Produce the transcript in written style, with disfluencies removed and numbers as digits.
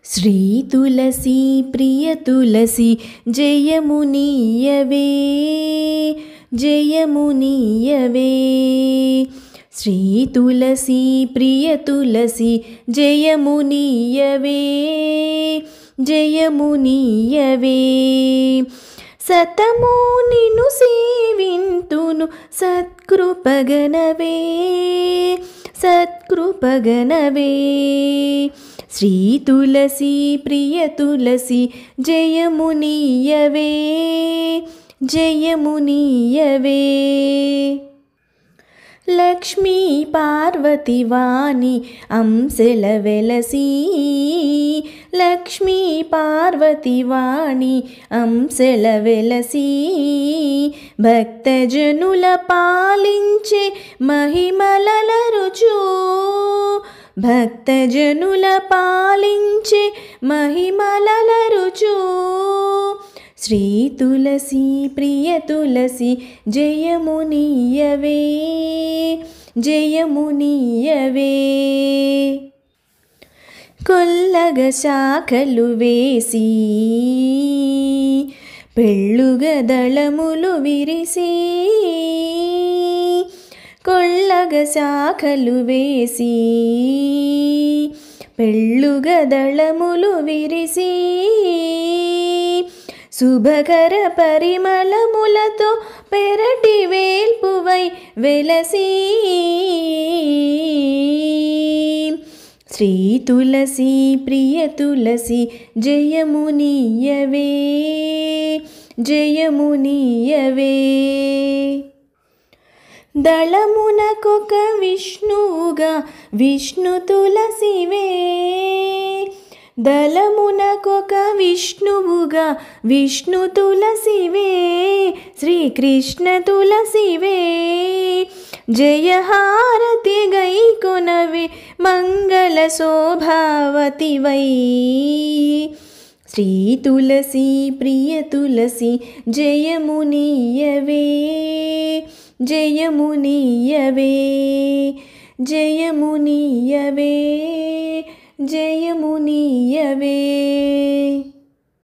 శ్రీ తులసి ప్రియ తులసి జయమునీయవే జయమునీయవే శ్రీ తులసి ప్రియ తులసి జయమునీయవే జయమునీయవే సతము నిన్ను సేవింతును సత్కృపగనవే సత్కృపగనవే శ్రీ తులసి ప్రియ తులసి జయమునీయవే జయమునీయవే లక్ష్మీ పార్వతి వాణి అంశల వెలసి లక్ష్మీ పార్వతి వాణి అంశల వెలసి భక్తజనుల పాలించే మహిమలరుచు భక్తజనుల పాలించే మహిమలరుచు శ్రీ తులసి ప్రియ తులసి జయమునీయవే జయమునీయవే కొల్లగ శాఖలు వేసి పెళ్ళుగ దళములు విరిసి కొల్లగ శాఖలు వేసి పెళ్ళుగ దళములు విరిసి శుభకర పరిమళములతో పెరటి వేల్పువై వెలసి శ్రీ తులసి ప్రియ తులసి జయమునీయవే జయమునీయవే దళమునకొక విష్ణువుగా విష్ణు తులసివే దళమునకొక విష్ణువుగా విష్ణు తులసివే శ్రీకృష్ణ తులసివే జయహారతి గైకొనవే మంగళ శోభావతివై శ్రీ తులసి ప్రియ తులసి జయమునీయవే జయమునీయవే జయమునీయవే జయమునీయవే।